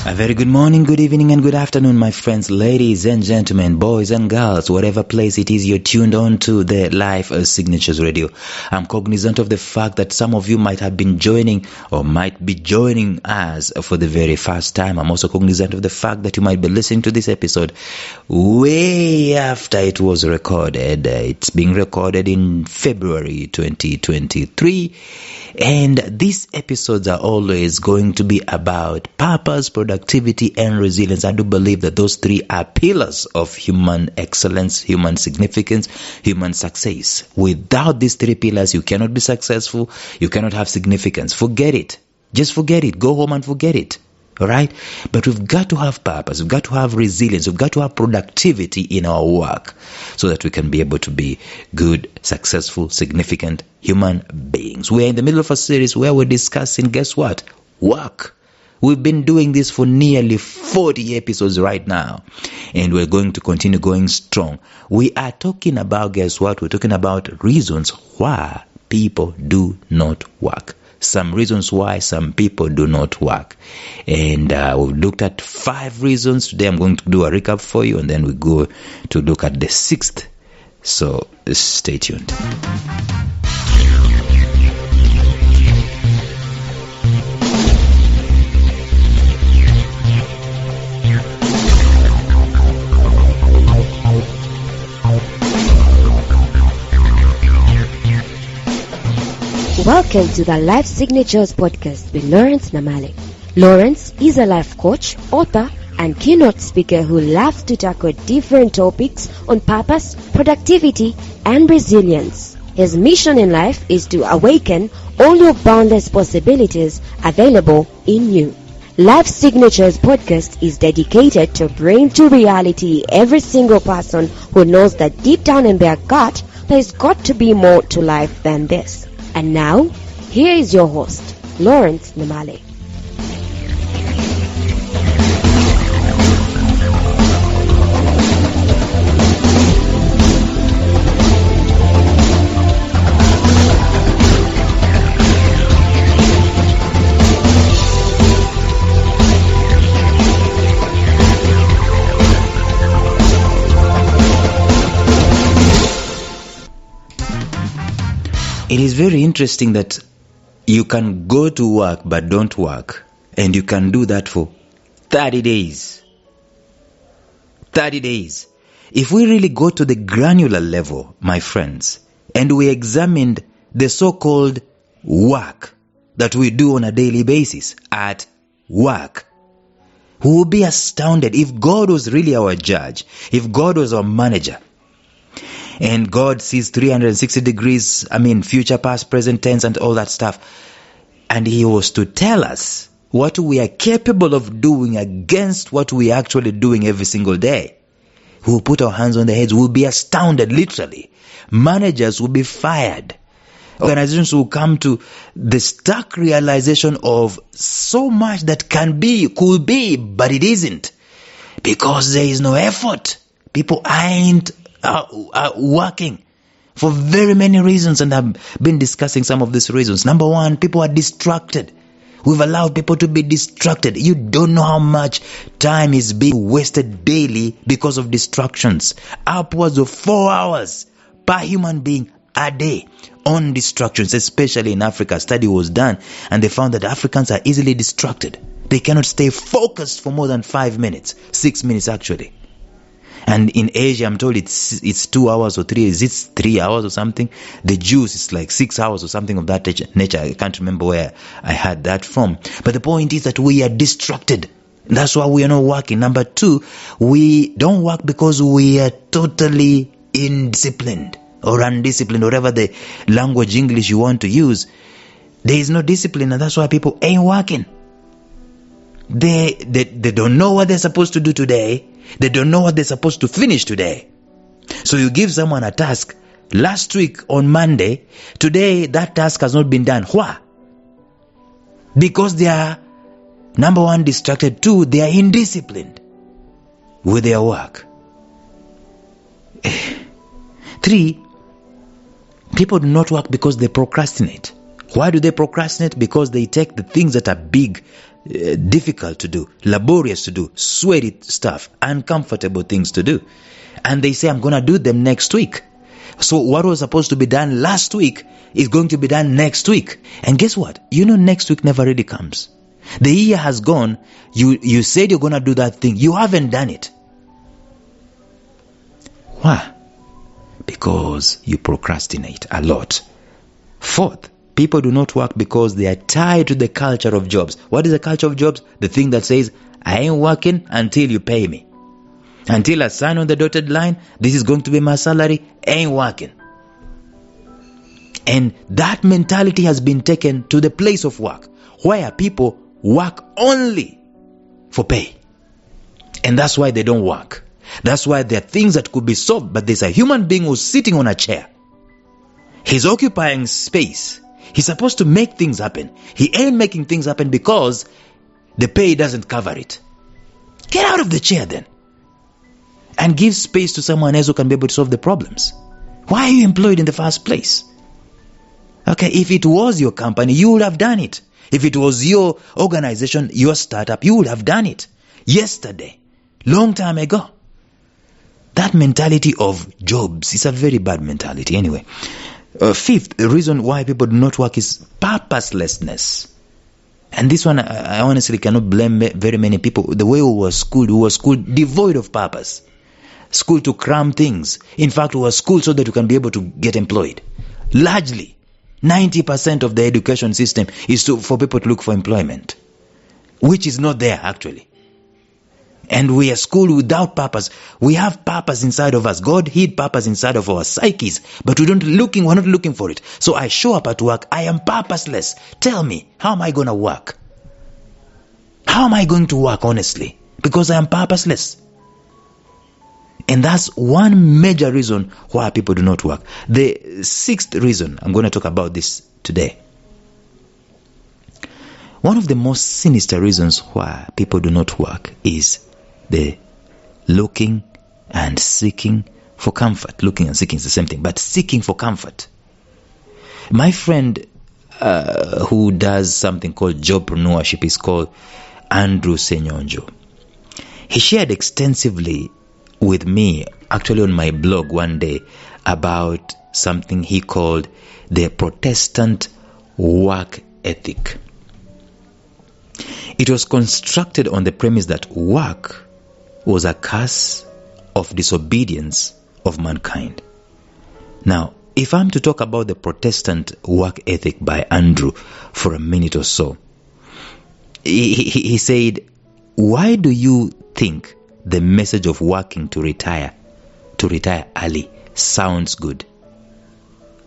A very good morning, good evening, and good afternoon, my friends, ladies and gentlemen, boys and girls, whatever place it is you're tuned on to the Life Signatures Radio. I'm cognizant of the fact that some of you might have been joining or might be joining us for the very first time. I'm also cognizant of the fact that you might be listening to this episode way after it was recorded. It's being recorded in February 2023. And these episodes are always going to be about purpose, productivity, and resilience. I do believe that those three are pillars of human excellence, human significance, human success. Without these three pillars, you cannot be successful. You cannot have significance. Forget it. Just forget it. Go home and forget it. All right? But we've got to have purpose. We've got to have resilience. We've got to have productivity in our work so that we can be able to be good, successful, significant human beings. We're in the middle of a series where we're discussing, guess what? Work. We've been doing this for nearly 40 episodes right now, and we're going to continue going strong. We are talking about, guess what? We're talking about reasons why people do not work. Some reasons why some people do not work. And we've looked at 5 reasons. Today I'm going to do a recap for you, and then we go to look at the 6th. So stay tuned. Welcome to the Life Signatures podcast with Lawrence Namale. Lawrence is a life coach, author, and keynote speaker who loves to tackle different topics on purpose, productivity, and resilience. His mission in life is to awaken all your boundless possibilities available in you. Life Signatures podcast is dedicated to bring to reality every single person who knows that deep down in their gut, there's got to be more to life than this. And now, here is your host, Lawrence Namale. It is very interesting that you can go to work but don't work, and you can do that for 30 days. 30 days. If we really go to the granular level, my friends, and we examined the so-called work that we do on a daily basis at work, we will be astounded if God was really our judge, if God was our manager. And God sees 360 degrees, future, past, present tense, and all that stuff. And He was to tell us what we are capable of doing against what we are actually doing every single day. We will put our hands on the heads. We will be astounded, literally. Managers will be fired. Organizations will come to the stark realization of so much that could be, but it isn't. Because there is no effort. People aren't working for very many reasons, and I've been discussing some of these reasons. Number one, people are distracted. We've allowed people to be distracted. You don't know how much time is being wasted daily because of distractions. Upwards of 4 hours per human being a day on distractions, especially in Africa. A study was done, and they found that Africans are easily distracted. They cannot stay focused for more than 5 minutes, 6 minutes actually. And in Asia, I'm told it's 2 hours or 3. Is it 3 hours or something? The Jews, it's like 6 hours or something of that nature. I can't remember where I had that from. But the point is that we are distracted. That's why we are not working. Number 2, we don't work because we are totally indisciplined or undisciplined, whatever the language English you want to use. There is no discipline, and that's why people ain't working. They don't know what they're supposed to do today. They don't know what they're supposed to finish today. So you give someone a task last week on Monday. Today, that task has not been done. Why? Because they are, number 1, distracted. 2, they are indisciplined with their work. 3, people do not work because they procrastinate. Why do they procrastinate? Because they take the things that are big, difficult to do, laborious to do, sweaty stuff, uncomfortable things to do. And they say, I'm going to do them next week. So what was supposed to be done last week is going to be done next week. And guess what? Next week never really comes. The year has gone. You said you're going to do that thing. You haven't done it. Why? Because you procrastinate a lot. Fourth, people do not work because they are tied to the culture of jobs. What is the culture of jobs? The thing that says, I ain't working until you pay me. Until I sign on the dotted line, this is going to be my salary, ain't working. And that mentality has been taken to the place of work, where people work only for pay. And that's why they don't work. That's why there are things that could be solved, but there's a human being who's sitting on a chair. He's occupying space. He's supposed to make things happen. He ain't making things happen because the pay doesn't cover it. Get out of the chair then. And give space to someone else who can be able to solve the problems. Why are you employed in the first place? Okay, if it was your company, you would have done it. If it was your organization, your startup, you would have done it yesterday, long time ago. That mentality of jobs is a very bad mentality anyway. Fifth, the reason why people do not work is purposelessness. And this one, I honestly cannot blame very many people. The way we were schooled devoid of purpose. School to cram things. In fact, we were schooled so that we can be able to get employed. Largely, 90% of the education system is for people to look for employment, which is not there actually. And we are schooled without purpose. We have purpose inside of us. God hid purpose inside of our psyches, but we're not looking for it. So I show up at work. I am purposeless. Tell me, how am I going to work? How am I going to work honestly? Because I am purposeless. And that's one major reason why people do not work. The sixth reason, I'm going to talk about this today. One of the most sinister reasons why people do not work is the looking and seeking for comfort. Looking and seeking is the same thing, but seeking for comfort. My friend who does something called jobpreneurship is called Andrew Senyonjo. He shared extensively with me, actually on my blog one day, about something he called the Protestant work ethic. It was constructed on the premise that work was a curse of disobedience of mankind. Now, if I'm to talk about the Protestant work ethic by Andrew for a minute or so, he said, why do you think the message of working to retire early sounds good?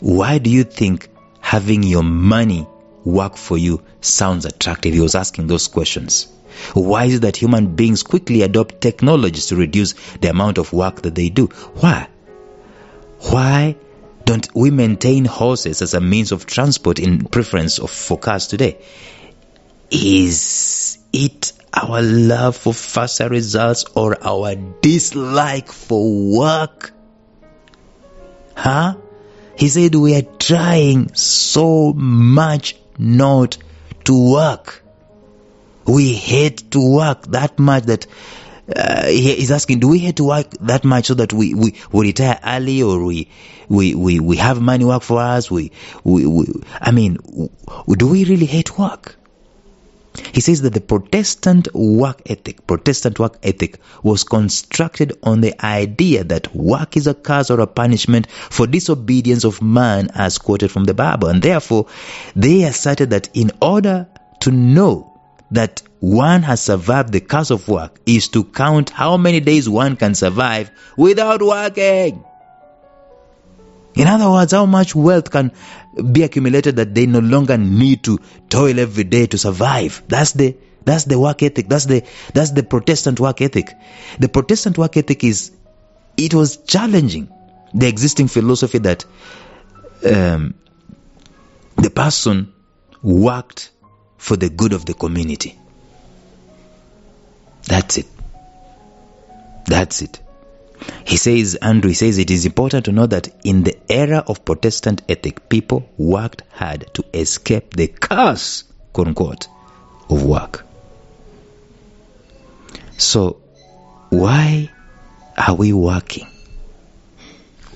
Why do you think having your money work for you sounds attractive? He was asking those questions. Why is it that human beings quickly adopt technologies to reduce the amount of work that they do? Why don't we maintain horses as a means of transport in preference for cars today? Is it our love for faster results or our dislike for work? He said we are trying so much not to work. We hate to work that much that he's asking, do we hate to work that much so that we retire early, or we have money work for us? Do we really hate work? He says that the Protestant work ethic was constructed on the idea that work is a curse or a punishment for disobedience of man, as quoted from the Bible. And therefore, they asserted that in order to know that one has survived the curse of work is to count how many days one can survive without working. In other words, how much wealth can be accumulated that they no longer need to toil every day to survive. That's the work ethic. That's the Protestant work ethic. The Protestant work ethic was challenging the existing philosophy that the person worked for the good of the community. That's it. Andrew says, it is important to know that in the era of Protestant ethic, people worked hard to escape the curse, quote unquote, of work. So, why are we working?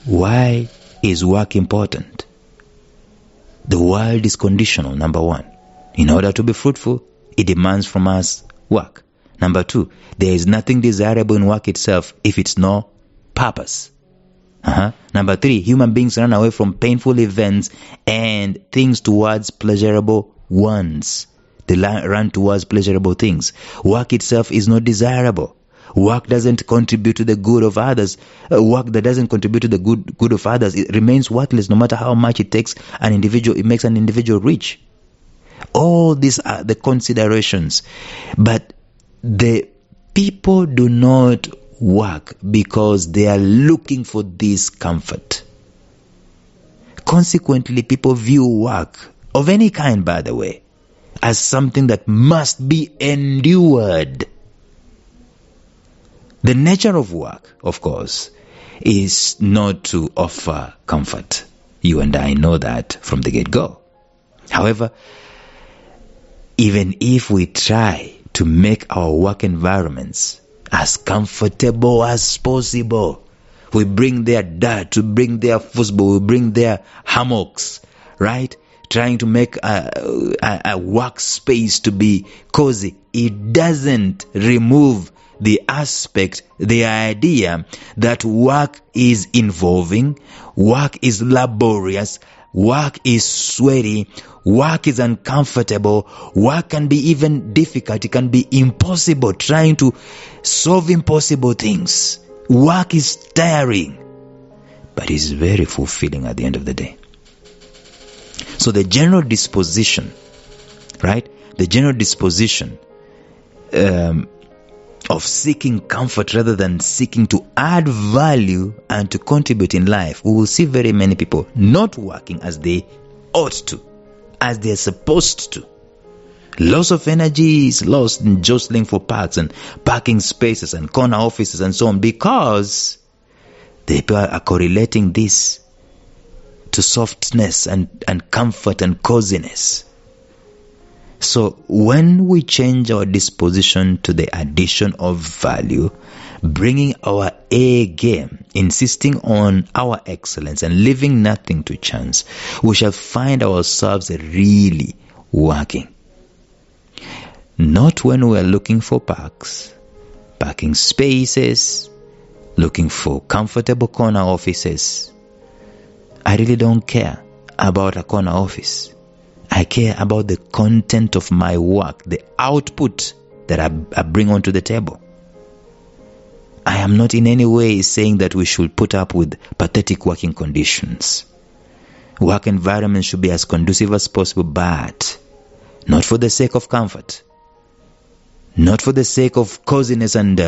Why is work important? The world is conditional, number one. In order to be fruitful, it demands from us work. Number two, there is nothing desirable in work itself if it's no purpose. Number three, human beings run away from painful events and things towards pleasurable ones. They run towards pleasurable things. Work itself is not desirable. Work doesn't contribute to the good of others. Work that doesn't contribute to the good of others, it remains worthless no matter how much it makes an individual rich. All these are the considerations. But the people do not work because they are looking for this comfort. Consequently, people view work, of any kind by the way, as something that must be endured. The nature of work, of course, is not to offer comfort. You and I know that from the get-go. However, even if we try to make our work environments as comfortable as possible, we bring their dirt, we bring their football, we bring their hammocks, right? Trying to make a workspace to be cozy. It doesn't remove the aspect, the idea that work is involving, work is laborious, work is sweaty, work is uncomfortable, work can be even difficult, it can be impossible, trying to solve impossible things. Work is tiring, but it's very fulfilling at the end of the day. So the general disposition, right? The general disposition of seeking comfort rather than seeking to add value and to contribute in life, we will see very many people not working as they ought to, as they are supposed to. Loss of energy is lost in jostling for parks and parking spaces and corner offices and so on, because the people are correlating this to softness and comfort and coziness. So when we change our disposition to the addition of value, bringing our A game, insisting on our excellence and leaving nothing to chance, we shall find ourselves really working. Not when we are looking for parks, parking spaces, looking for comfortable corner offices. I really don't care about a corner office. I care about the content of my work, the output that I bring onto the table. I am not in any way saying that we should put up with pathetic working conditions. Work environments should be as conducive as possible, but not for the sake of comfort. Not for the sake of coziness and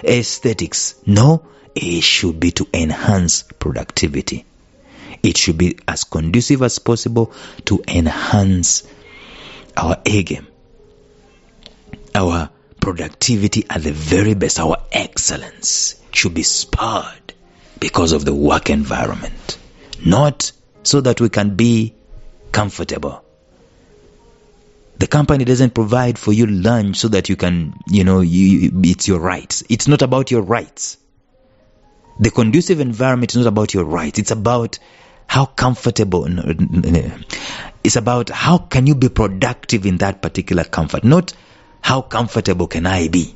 aesthetics. No, it should be to enhance productivity. It should be as conducive as possible to enhance our A game, our productivity at the very best, our excellence should be spurred because of the work environment, not so that we can be comfortable. The company doesn't provide for you lunch so that you can, it's your rights. It's not about your rights. The conducive environment is not about your rights. It's about how comfortable, it's about how can you be productive in that particular comfort, not how comfortable can I be.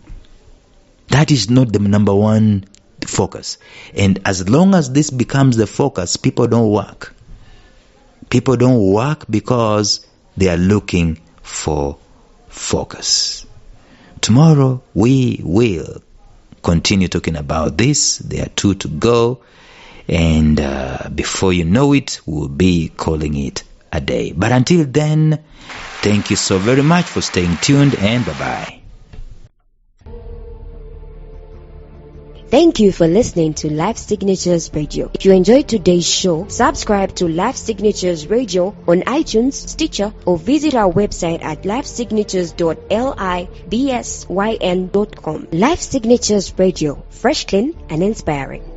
That is not the number one focus. And as long as this becomes the focus, people don't work. People don't work because they are looking for focus. Tomorrow we will continue talking about this. There are 2 to go. And before you know it, we'll be calling it a day. But until then, thank you so very much for staying tuned, and bye-bye. Thank you for listening to Life Signatures Radio. If you enjoyed today's show, subscribe to Life Signatures Radio on iTunes, Stitcher, or visit our website at lifesignatures.libsyn.com. Life Signatures Radio, fresh, clean, and inspiring.